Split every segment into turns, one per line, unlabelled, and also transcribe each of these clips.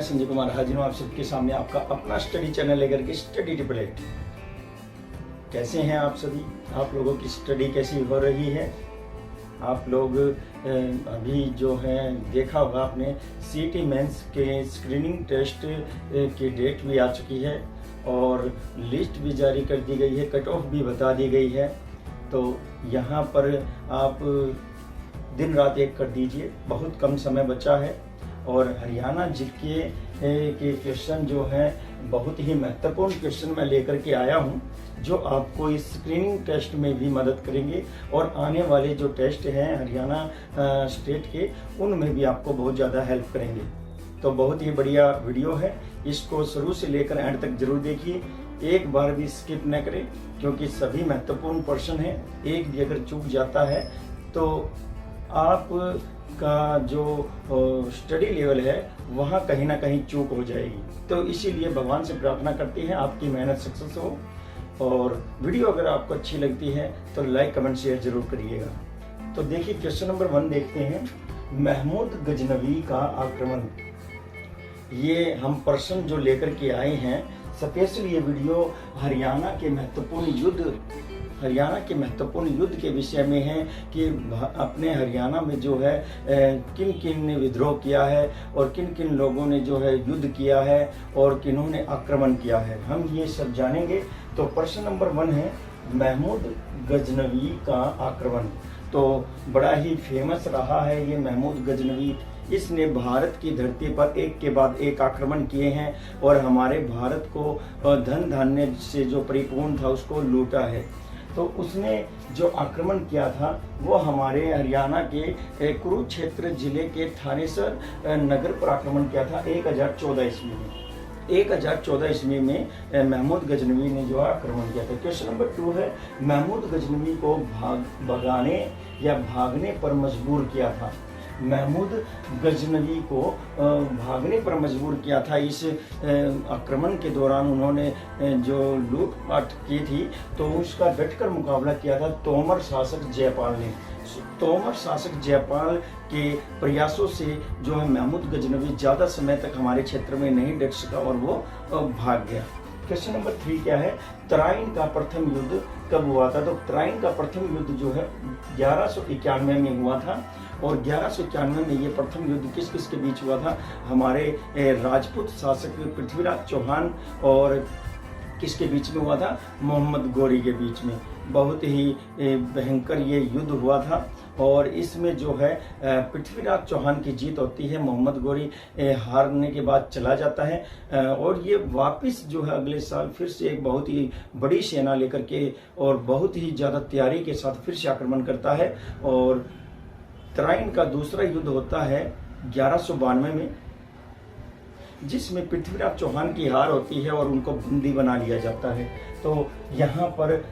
संजय कुमार हाजिर हूँ आप सबके सामने आपका अपना स्टडी चैनल लेकर के स्टडी टिपलेट। कैसे हैं आप सभी? आप लोगों की स्टडी कैसी हो रही है? आप लोग अभी जो है देखा होगा आपने सीईटी मेंस के स्क्रीनिंग टेस्ट की डेट भी आ चुकी है और लिस्ट भी जारी कर दी गई है, कट ऑफ भी बता दी गई है। तो यहाँ पर आप दिन रात एक कर दीजिए, बहुत कम समय बचा है। और हरियाणा जीके के क्वेश्चन जो है बहुत ही महत्वपूर्ण क्वेश्चन मैं लेकर के आया हूँ, जो आपको इस स्क्रीनिंग टेस्ट में भी मदद करेंगे और आने वाले जो टेस्ट हैं हरियाणा स्टेट के, उनमें भी आपको बहुत ज़्यादा हेल्प करेंगे। तो बहुत ही बढ़िया वीडियो है, इसको शुरू से लेकर एंड तक जरूर देखिए, एक बार भी स्किप न करें, क्योंकि सभी महत्वपूर्ण प्रश्न हैं। एक भी अगर चूक जाता है तो आप का जो स्टडी लेवल है वहाँ कहीं ना कहीं चूक हो जाएगी। तो इसीलिए भगवान से प्रार्थना करते हैं आपकी मेहनत सक्सेस हो। और वीडियो अगर आपको अच्छी लगती है तो लाइक कमेंट शेयर जरूर करिएगा। तो देखिए क्वेश्चन नंबर 1 देखते हैं, महमूद गजनवी का आक्रमण। ये हम प्रश्न जो लेकर के आए हैं स्पेशल, ये वीडियो हरियाणा के महत्वपूर्ण युद्ध के विषय में है कि अपने हरियाणा में जो है किन किन ने विद्रोह किया है और किन किन लोगों ने जो है युद्ध किया है और किन्होंने आक्रमण किया है, हम ये सब जानेंगे। तो प्रश्न नंबर 1 है महमूद गजनवी का आक्रमण। तो बड़ा ही फेमस रहा है ये महमूद गजनवी। इसने भारत की धरती पर एक के बाद एक आक्रमण किए हैं और हमारे भारत को धन धान्य से जो परिपूर्ण था उसको लूटा है। तो उसने जो आक्रमण किया था वो हमारे हरियाणा के कुरुक्षेत्र जिले के थानेसर नगर पर आक्रमण किया था 1014 ईस्वी में। 1014 ईस्वी में महमूद गजनवी ने जो आक्रमण किया था। क्वेश्चन नंबर 2 है, महमूद गजनवी को भगाने या भागने पर मजबूर किया था। महमूद गजनवी को भागने पर मजबूर किया था। इस आक्रमण के दौरान उन्होंने जो लूटपाट की थी तो उसका डटकर मुकाबला किया था तोमर शासक जयपाल ने। तोमर शासक जयपाल के प्रयासों से जो है महमूद गजनवी ज़्यादा समय तक हमारे क्षेत्र में नहीं डट सका और वो भाग गया। क्वेश्चन नंबर 3 क्या है, तराइन का प्रथम युद्ध कब हुआ था? तो तराइन का प्रथम युद्ध जो है 1191 में हुआ था। और 1191 में ये प्रथम युद्ध किस किस के बीच हुआ था? हमारे राजपूत शासक पृथ्वीराज चौहान और किसके बीच में हुआ था? मोहम्मद गोरी के बीच में। बहुत ही भयंकर ये युद्ध हुआ था और इसमें जो है पृथ्वीराज चौहान की जीत होती है, मोहम्मद गोरी हारने के बाद चला जाता है और ये वापस जो है अगले साल फिर से एक बहुत ही बड़ी सेना लेकर के और बहुत ही ज़्यादा तैयारी के साथ फिर से आक्रमण करता है। और तराइन का दूसरा युद्ध होता है 1192 में, जिसमें पृथ्वीराज चौहान की हार होती है और उनको बंदी बना लिया जाता है। तो यहाँ पर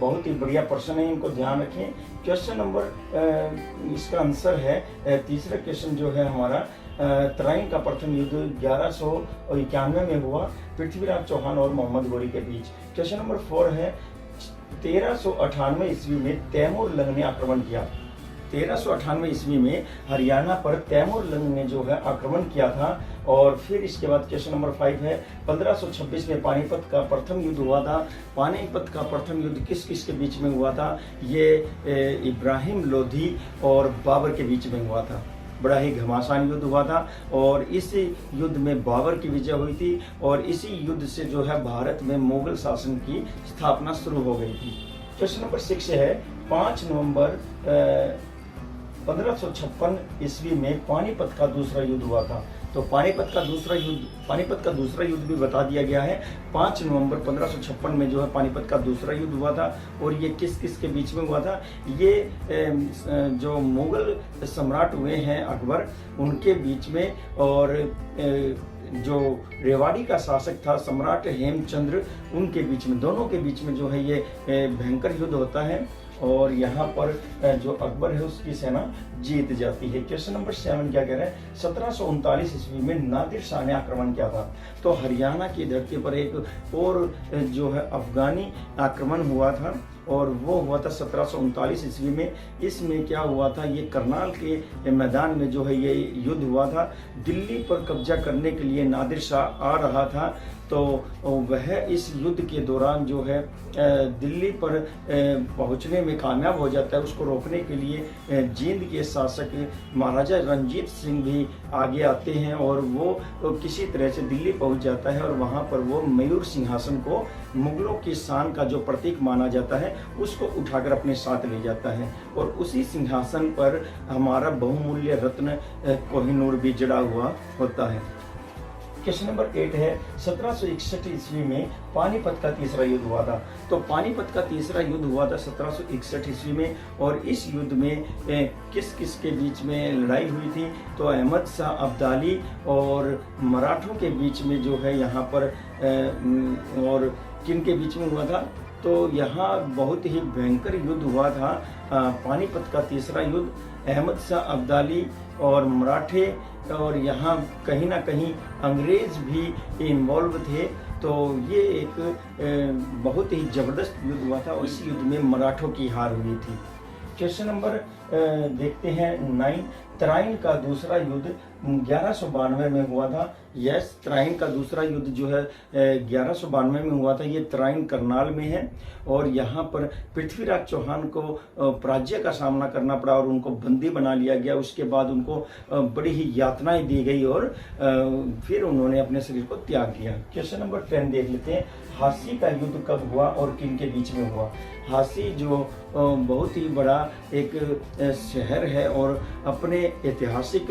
बहुत ही बढ़िया प्रश्न है, इनको ध्यान रखें। क्वेश्चन नंबर इसका आंसर है तीसरा क्वेश्चन जो है हमारा, तराइन का प्रथम युद्ध 1191 में हुआ पृथ्वीराज चौहान और मोहम्मद गोरी के बीच। क्वेश्चन नंबर 4 है, 1398 ईस्वी में तैमूर लंग ने आक्रमण किया। 1398 ईस्वी में हरियाणा पर तैमूर लंग ने जो है आक्रमण किया था। और फिर इसके बाद क्वेश्चन नंबर 5 है, 1526 में पानीपत का प्रथम युद्ध हुआ था। पानीपत का प्रथम युद्ध किस किस के बीच में हुआ था? ये इब्राहिम लोधी और बाबर के बीच में हुआ था। बड़ा ही घमासान युद्ध हुआ था और इस युद्ध में बाबर की विजय हुई थी और इसी युद्ध से जो है भारत में मुगल शासन की स्थापना शुरू हो गई थी। क्वेश्चन नंबर 6 है, 5 नवंबर 1556 ईस्वी में पानीपत का दूसरा युद्ध हुआ था। तो पानीपत का दूसरा युद्ध भी बता दिया गया है। 5 नवंबर 1556 में जो है पानीपत का दूसरा युद्ध हुआ था और ये किस किस के बीच में हुआ था? ये जो मुगल सम्राट हुए हैं अकबर, उनके बीच में, और जो रेवाड़ी का शासक था सम्राट हेमचंद्र, उनके बीच में, दोनों के बीच में जो है ये भयंकर युद्ध होता है। और यहाँ पर जो अकबर है उसकी सेना जीत जाती है। क्वेश्चन नंबर 7 क्या कह रहे हैं, 1739 ईस्वी में नादिर शाह ने आक्रमण किया था। तो हरियाणा की धरती पर एक और जो है अफगानी आक्रमण हुआ था और वो हुआ था 1739 ईस्वी में। इसमें क्या हुआ था, ये करनाल के मैदान में जो है ये युद्ध हुआ था। दिल्ली पर कब्जा करने के लिए नादिर शाह आ रहा था, तो वह इस युद्ध के दौरान जो है दिल्ली पर पहुंचने में कामयाब हो जाता है। उसको रोकने के लिए जींद के शासक महाराजा रणजीत सिंह भी आगे आते हैं और वो किसी तरह से दिल्ली पहुंच जाता है और वहां पर वो मयूर सिंहासन को, मुगलों की शान का जो प्रतीक माना जाता है, उसको उठाकर अपने साथ ले जाता है और उसी सिंहासन पर हमारा बहुमूल्य रत्न कोहिनूर भी जड़ा हुआ होता है। क्वेश्चन नंबर 8 है, 1761 ईस्वी में पानीपत का तीसरा युद्ध हुआ था। तो पानीपत का तीसरा युद्ध हुआ था 1761 ईस्वी में और इस युद्ध में किस किस के बीच में लड़ाई हुई थी, तो अहमद शाह अब्दाली और मराठों के बीच में जो है यहाँ पर और किन के बीच में हुआ था, तो यहाँ बहुत ही भयंकर युद्ध हुआ था। पानीपत का तीसरा युद्ध, अहमद शाह अब्दाली और मराठे और यहाँ कहीं ना कहीं अंग्रेज भी इन्वॉल्व थे। तो ये एक बहुत ही जबरदस्त युद्ध हुआ था और इस युद्ध में मराठों की हार हुई थी। क्वेश्चन नंबर देखते हैं 9, तराइन का दूसरा युद्ध 1192 में हुआ था। यस, तराइन का दूसरा युद्ध जो है 1192 में हुआ था। ये तराइन करनाल में है और यहाँ पर पृथ्वीराज चौहान को पराजय का सामना करना पड़ा और उनको बंदी बना लिया गया। उसके बाद उनको बड़ी ही यातनाएं दी गई और फिर उन्होंने अपने शरीर को त्याग दिया। क्वेश्चन नंबर 10 देख लेते हैं, हासी का युद्ध कब हुआ और किन के बीच में हुआ। हासी जो बहुत ही बड़ा एक शहर है और अपने ऐतिहासिक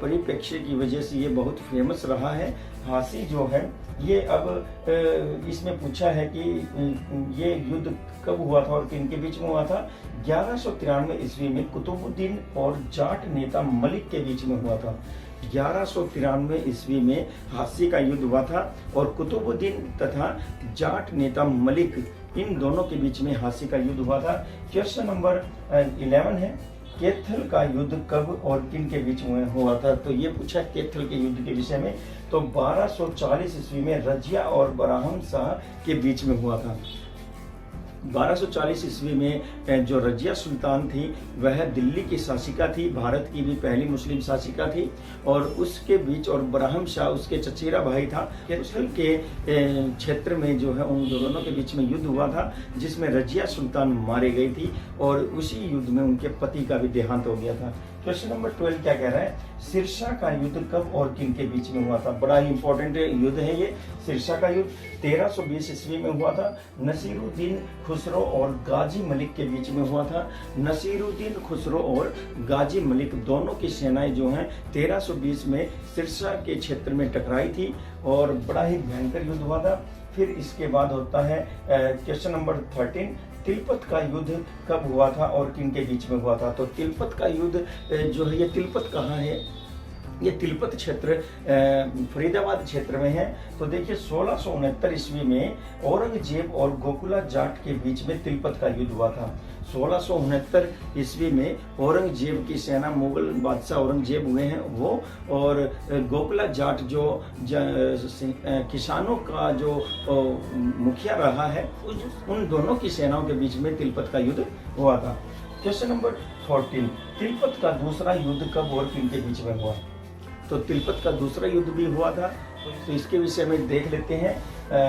परिप्रेक्ष्य की वजह से ये बहुत फेमस रहा है। हासी जो है ये अब इसमें पूछा है कि ये युद्ध कब हुआ था और किन के बीच में हुआ था। 1193 ईस्वी में कुतुबुद्दीन और जाट नेता मलिक के बीच में हुआ था। 1193 ईस्वी में हासी का युद्ध हुआ था और कुतुबुद्दीन तथा जाट नेता मलिक, इन दोनों के बीच में हासी का युद्ध हुआ था। क्वेश्चन नंबर 11 है, कैथल का युद्ध कब और किन के बीच में हुआ था। तो ये पूछा कैथल के युद्ध के विषय में, तो 1240 ईस्वी में रजिया और बराहम शाह के बीच में हुआ था। 1240 ईस्वी में जो रजिया सुल्तान थी वह दिल्ली की शासिका थी, भारत की भी पहली मुस्लिम शासिका थी और उसके बीच, और बराहम शाह उसके चचेरा भाई था। कैथल के क्षेत्र में जो है उन दोनों के बीच में युद्ध हुआ था जिसमें रजिया सुल्तान मारे गई थी और उसी युद्ध में उनके पति का भी देहांत हो गया था। क्वेश्चन नंबर 12 क्या कह रहा है, सिरसा का युद्ध कब और किन के बीच में हुआ था। बड़ा ही इंपॉर्टेंट युद्ध है ये। सिरसा का युद्ध 1320 ईस्वी में हुआ था। नसीरुद्दीन खुसरो और गाजी मलिक के बीच में हुआ था। नसीरुद्दीन खुसरो और गाजी मलिक दोनों की सेनाएं जो हैं 1320 में सिरसा के क्षेत्र में टकराई थी और बड़ा ही भयंकर युद्ध हुआ था। फिर इसके बाद होता है क्वेश्चन नंबर 13, तिलपत का युद्ध कब हुआ था और किन के बीच में हुआ था। तो तिलपत का युद्ध जो है, ये तिलपत कहाँ है, ये तिलपत क्षेत्र फरीदाबाद क्षेत्र में है। तो देखिए 1669 ईस्वी में औरंगजेब और गोकुला जाट के बीच में तिलपत का युद्ध हुआ था। 1669 ईस्वी में औरंगजेब की सेना, मुगल बादशाह औरंगजेब हुए हैं वो, और गोकुला जाट जो किसानों का जो मुखिया रहा है, उन दोनों की सेनाओं के बीच में तिलपत का युद्ध हुआ था। क्वेश्चन नंबर 14, तिलपत का दूसरा युद्ध कब और किन के बीच में हुआ। तो तिलपत का दूसरा युद्ध भी हुआ था, तो इसके विषय में देख लेते हैं।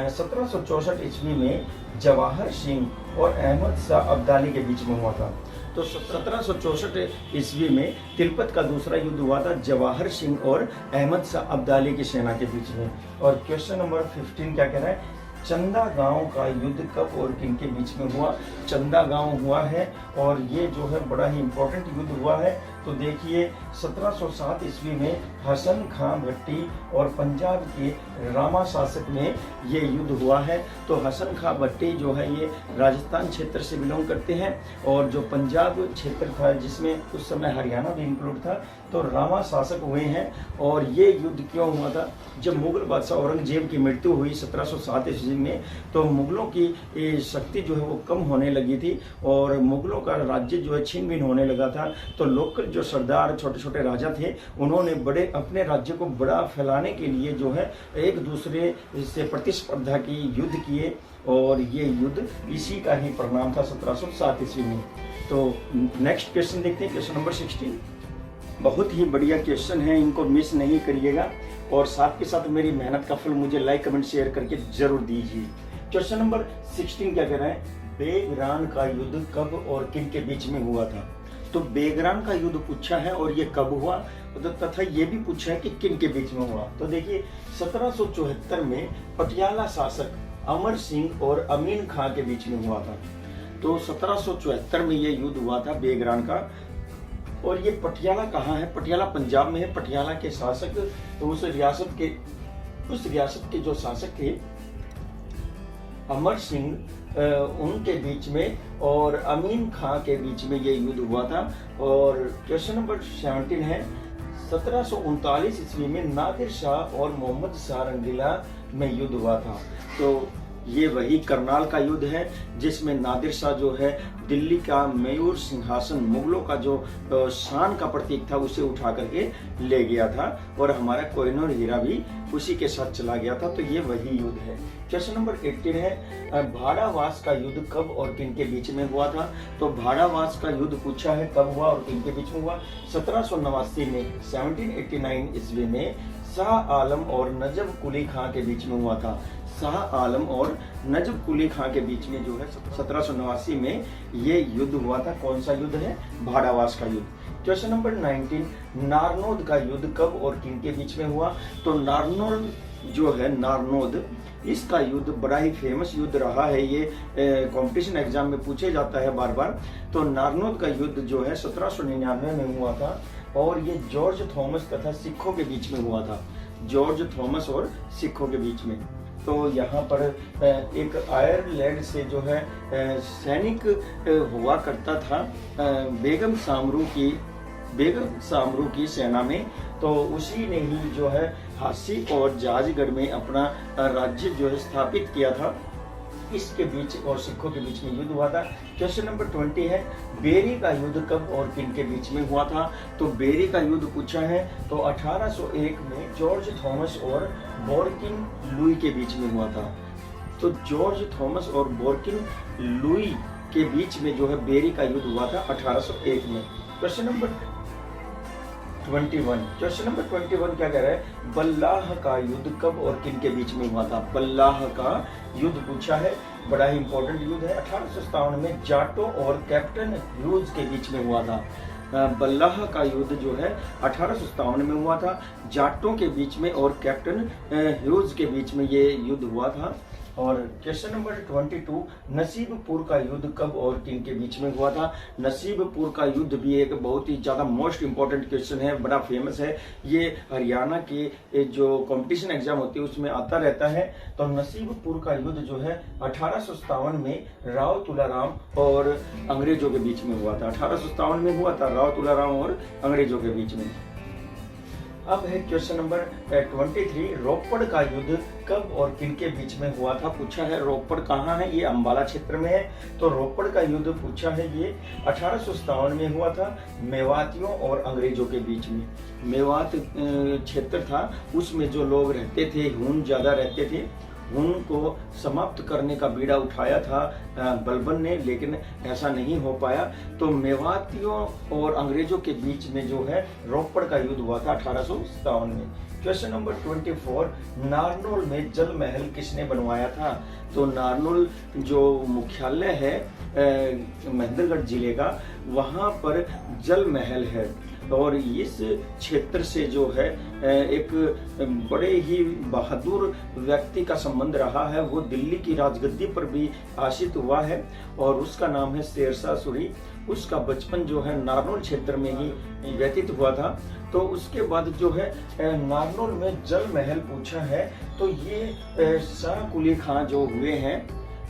1764 ईस्वी में जवाहर सिंह और अहमद शाह अब्दाली के बीच में हुआ था। तो 1764 ईस्वी में तिलपत का दूसरा युद्ध हुआ था जवाहर सिंह और अहमद शाह अब्दाली की सेना के बीच में। और क्वेश्चन नंबर 15 क्या कह रहा है, चंदा गांव का युद्ध कब और किन के बीच में हुआ। चंदा गांव हुआ है और ये जो है बड़ा ही इंपॉर्टेंट युद्ध हुआ है। तो देखिए 1707 ईस्वी में हसन खां भट्टी और पंजाब के रामा शासक में ये युद्ध हुआ है। तो हसन खां भट्टी जो है ये राजस्थान क्षेत्र से बिलोंग करते हैं, और जो पंजाब क्षेत्र था जिसमें उस समय हरियाणा भी इंक्लूड था, तो रामा शासक हुए हैं। और ये युद्ध क्यों हुआ था? जब मुगल बादशाह औरंगजेब की मृत्यु हुई 1707 ईस्वी में, तो मुगलों की शक्ति जो है वो कम होने लगी थी और मुगलों का राज्य जो है छीन बीन होने लगा था। तो लोकल जो सरदार छोटे छोटे राजा थे, उन्होंने बड़े अपने राज्य को बड़ा फैलाने के लिए जो है एक दूसरे से प्रतिस्पर्धा की, युद्ध किए, और ये युद्ध इसी का ही परिणाम था 1707 ईस्वी में। तो नेक्स्ट क्वेश्चन देखते हैं, क्वेश्चन नंबर 16। बहुत ही बढ़िया क्वेश्चन है, इनको मिस नहीं करिएगा, और साथ के साथ मेरी मेहनत का फल मुझे लाइक कमेंट शेयर करके जरूर दीजिए। क्वेश्चन नंबर 16 क्या कह रहा है? बेगरान का युद्ध कब और किन के बीच में हुआ था? तो बेगरान का युद्ध पूछा है और ये कब हुआ, तथा ये भी पूछा है कि किन के बीच में हुआ। तो देखिए 1774 में पटियाला शासक अमर सिंह और अमीन खां के बीच में हुआ था। तो 1774 में ये युद्ध हुआ था बेगरान का, और ये पटियाला कहाँ है? पटियाला पंजाब में है। पटियाला के शासक, तो उस रियासत के जो शासक थे अमर सिंह, उनके बीच में और अमीन खां के बीच में ये युद्ध हुआ था। और क्वेश्चन नंबर 17 है, 1739 ईस्वी में नादिर शाह और मोहम्मद शाह रंगीला में युद्ध हुआ था। तो ये वही करनाल का युद्ध है जिसमें नादिर शाह जो है दिल्ली का मयूर सिंहासन, मुगलों का जो शान का प्रतीक था, उसे उठा करके ले गया था, और हमारा कोहिनूर हीरा भी उसी के साथ चला गया था। तो ये वही युद्ध है। क्वेश्चन नंबर 18 है, भाड़ावास का युद्ध कब और किन के बीच में हुआ था? तो भाड़ावास का युद्ध पूछा है कब हुआ और किन के बीच में हुआ? 1789 में, 1789 ईस्वी में शाह आलम और नजफ कुली खां के बीच में हुआ था। शाह आलम और नजफ कुली खां के बीच में जो है 1789 में ये युद्ध हुआ था। कौन सा युद्ध है? भाड़ावास का युद्ध। क्वेश्चन नंबर 19, नारनौद का युद्ध कब और किन के बीच में हुआ? तो नारनौद जो है, नारनौद, इसका युद्ध बड़ा ही फेमस युद्ध रहा है। ये कंपटीशन एग्जाम में पूछे जाता है बार बार। तो नारनौद का युद्ध जो है 1799 में हुआ था, और ये जॉर्ज थॉमस तथा सिखों के बीच में हुआ था। जॉर्ज थॉमस और सिखों के बीच में। तो यहाँ पर एक आयरलैंड से जो है सैनिक हुआ करता था बेगम सामरू की सेना में। तो उसी ने ही जो है हासी और जाजगढ़ में अपना राज्य जो है स्थापित किया था। इसके बीच और सिखों के बीच में युद्ध हुआ था। क्वेश्चन नंबर 20 है, बेरी का युद्ध कब और किन के बीच में हुआ था? तो बेरी का युद्ध पूछा है तो 1801 में जॉर्ज थॉमस और बोरकिन लुई के बीच में हुआ था। तो जॉर्ज थॉमस और बोरकिन लुई के बीच में जो है बेरी का युद्ध हुआ था 1801 में। क्वेश्चन नंबर 21, क्वेश्चन नंबर 21 क्या कह रहा है? बल्लाह का युद्ध कब और किन के बीच में हुआ था? बल्लाह का युद्ध पूछा है, बड़ा ही इंपॉर्टेंट युद्ध है। 1857 में जाटो और कैप्टन ह्यूज के बीच में हुआ था। बल्लाह का युद्ध जो है 1857 में हुआ था, जाटों के बीच में और कैप्टन ह्यूज के बीच में ये युद्ध हुआ था। और क्वेश्चन नंबर 22, नसीबपुर का युद्ध कब और किन के बीच में हुआ था? नसीबपुर का युद्ध भी एक बहुत ही ज़्यादा मोस्ट इम्पॉर्टेंट क्वेश्चन है, बड़ा फेमस है। ये हरियाणा के जो कंपटीशन एग्जाम होती है उसमें आता रहता है। तो नसीबपुर का युद्ध जो है 1857 में राव तुलाराम और अंग्रेजों के बीच में हुआ था। 1857 में हुआ था राव तुलाराम और अंग्रेजों के बीच में। अब है क्वेश्चन नंबर 23, रोपड़ का युद्ध कब और किन के बीच में हुआ था? पूछा है। रोपड़ कहाँ है? ये अंबाला क्षेत्र में है। तो रोपड़ का युद्ध पूछा है, ये 1857 में हुआ था, मेवातियों और अंग्रेजों के बीच में। मेवात क्षेत्र था, उसमें जो लोग रहते थे, हून ज्यादा रहते थे, उनको समाप्त करने का बीड़ा उठाया था बलबन ने, लेकिन ऐसा नहीं हो पाया। तो मेवातियों और अंग्रेजों के बीच में जो है रोपड़ का युद्ध हुआ था 1857 में। क्वेश्चन नंबर 24, नारनौल में जल महल किसने बनवाया था? तो नारनौल जो मुख्यालय है महेंद्रगढ़ जिले का, वहाँ पर जल महल है। और इस क्षेत्र से जो है एक बड़े ही बहादुर व्यक्ति का संबंध रहा है। वो दिल्ली की राजगद्दी पर भी आसीन हुआ है और उसका नाम है शेरशाह सूरी। उसका बचपन जो है नारनौल क्षेत्र में ही व्यतीत हुआ था। तो उसके बाद जो है नारनौल में जल महल पूछा है तो ये शाह कुली खां जो हुए हैं,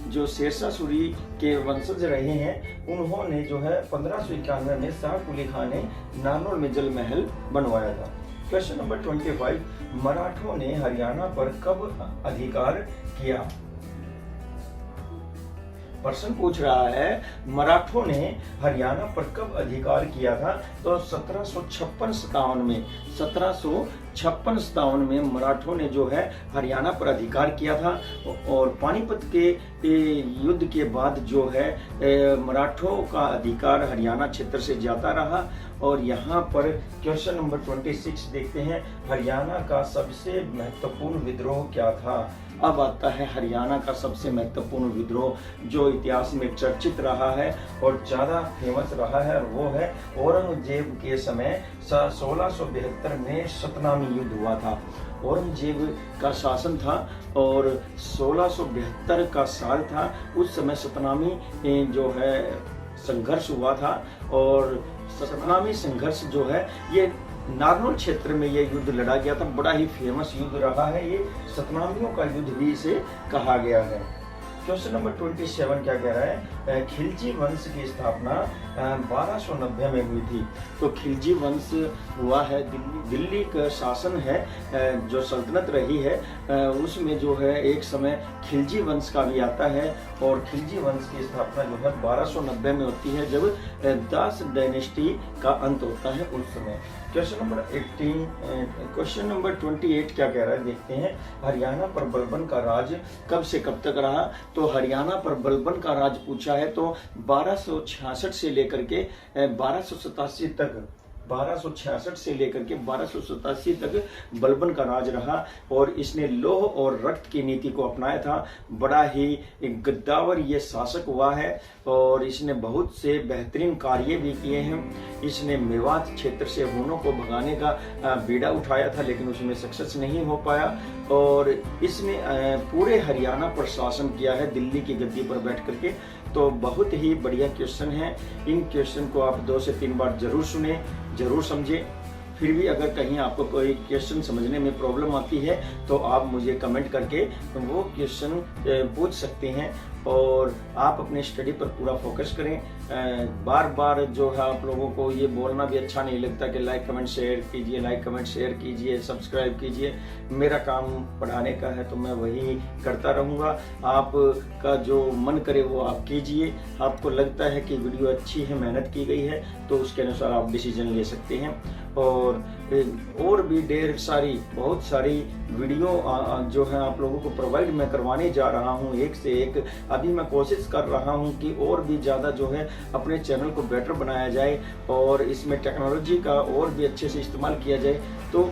जो शेरशाह सूरी के वंशज रहे हैं, उन्होंने जो है 1591 में शाह कुली खां ने नारनौल में जल महल बनवाया था। क्वेश्चन नंबर 25, मराठों ने हरियाणा पर कब अधिकार किया? प्रश्न पूछ रहा है मराठों ने हरियाणा पर कब अधिकार किया था? तो 1756-57 में 1756-57 में मराठों ने जो है हरियाणा पर अधिकार किया था। और पानीपत के युद्ध के बाद जो है मराठों का अधिकार हरियाणा क्षेत्र से जाता रहा। और यहाँ पर क्वेश्चन नंबर 26 देखते हैं, हरियाणा का सबसे महत्वपूर्ण विद्रोह क्या था? अब आता है हरियाणा का सबसे महत्वपूर्ण विद्रोह जो इतिहास में चर्चित रहा है और ज़्यादा फेमस रहा है, और वो है औरंगजेब के समय 1672 में सतनामी युद्ध हुआ था। औरंगजेब का शासन था और 1672 का साल था। उस समय सतनामी जो है संघर्ष हुआ था और सतनामी संघर्ष जो है ये नारनौल क्षेत्र में ये युद्ध लड़ा गया था। बड़ा ही फेमस युद्ध रहा है, ये सतनामियों का युद्ध भी इसे कहा गया है। क्वेश्चन नंबर 27 क्या कह रहा है? खिलजी वंश की स्थापना 1290 में हुई थी। तो खिलजी वंश हुआ है, दिल्ली का शासन है जो सल्तनत रही है, उसमें जो है एक समय खिलजी वंश का भी आता है। और खिलजी वंश की स्थापना जो है 1290 में होती है, जब दास डायनेस्टी का अंत होता है उस समय। क्वेश्चन नंबर 28 क्या कह रहा है देखते हैं, हरियाणा पर बलबन का राज कब से कब तक रहा? तो हरियाणा पर बलबन का राज पूछा है तो 1266 से लेकर के 1287 तक, 1266 से लेकर के 1287 तक बलबन का राज रहा। और इसने लौह और रक्त की नीति को अपनाया था। बड़ा ही गद्दावर ये शासक हुआ है और इसने बहुत से बेहतरीन कार्य भी किए हैं। इसने मेवात क्षेत्र से हुनों को भगाने का बीड़ा उठाया था, लेकिन उसमें सक्सेस नहीं हो पाया। और इसने पूरे हरियाणा पर शासन किया है दिल्ली की गद्दी पर बैठ करके। तो बहुत ही बढ़िया क्वेश्चन है। इन क्वेश्चन को आप 2 से 3 बार जरूर सुने, जरूर समझें। फिर भी अगर कहीं आपको कोई क्वेश्चन समझने में प्रॉब्लम आती है तो आप मुझे कमेंट करके वो क्वेश्चन पूछ सकते हैं। और आप अपने स्टडी पर पूरा फोकस करें। बार बार जो है आप लोगों को ये बोलना भी अच्छा नहीं लगता कि लाइक कमेंट शेयर कीजिए, लाइक कमेंट शेयर कीजिए, सब्सक्राइब कीजिए। मेरा काम पढ़ाने का है तो मैं वही करता रहूँगा। आपका जो मन करे वो आप कीजिए। आपको लगता है कि वीडियो अच्छी है, मेहनत की गई है, तो उसके अनुसार आप डिसीजन ले सकते हैं। और भी ढेर सारी बहुत सारी वीडियो जो है आप लोगों को प्रोवाइड मैं करवाने जा रहा हूँ, एक से एक। अभी मैं कोशिश कर रहा हूँ कि और भी ज़्यादा जो है अपने चैनल को बेटर बनाया जाए और इसमें टेक्नोलॉजी का और भी अच्छे से इस्तेमाल किया जाए। तो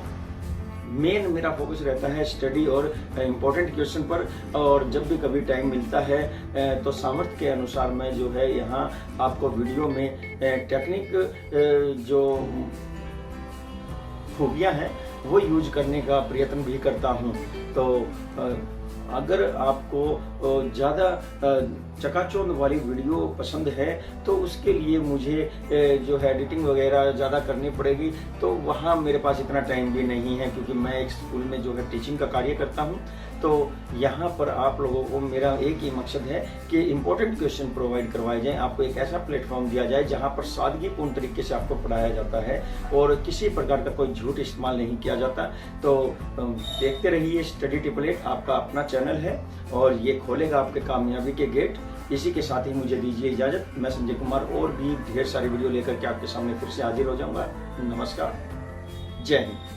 मेन मेरा फोकस रहता है स्टडी और इम्पोर्टेंट क्वेश्चन पर। और जब भी कभी टाइम मिलता है तो सामर्थ्य के अनुसार मैं जो है यहाँ आपको वीडियो में टेक्निक जो खूबियाँ हैं वो यूज करने का प्रयत्न भी करता हूँ। तो अगर आपको ज़्यादा चकाचौंध वाली वीडियो पसंद है तो उसके लिए मुझे जो है एडिटिंग वगैरह ज़्यादा करनी पड़ेगी। तो वहाँ मेरे पास इतना टाइम भी नहीं है, क्योंकि मैं एक स्कूल में जो है टीचिंग का कार्य करता हूँ। तो यहाँ पर आप लोगों को मेरा एक ही मकसद है कि इम्पोर्टेंट क्वेश्चन प्रोवाइड करवाए जाएं। आपको एक ऐसा प्लेटफॉर्म दिया जाए जहाँ पर सादगीपूर्ण तरीके से आपको पढ़ाया जाता है और किसी प्रकार का कोई झूठ इस्तेमाल नहीं किया जाता। तो देखते रहिए स्टडी टिपलेट, आपका अपना चैनल है और ये खोलेगा आपके कामयाबी के गेट। इसी के साथ ही मुझे दीजिए इजाज़त। मैं संजय कुमार और भी ढेर सारी वीडियो लेकर के आपके सामने फिर से हाजिर हो जाऊंगा। नमस्कार, जय हिंद।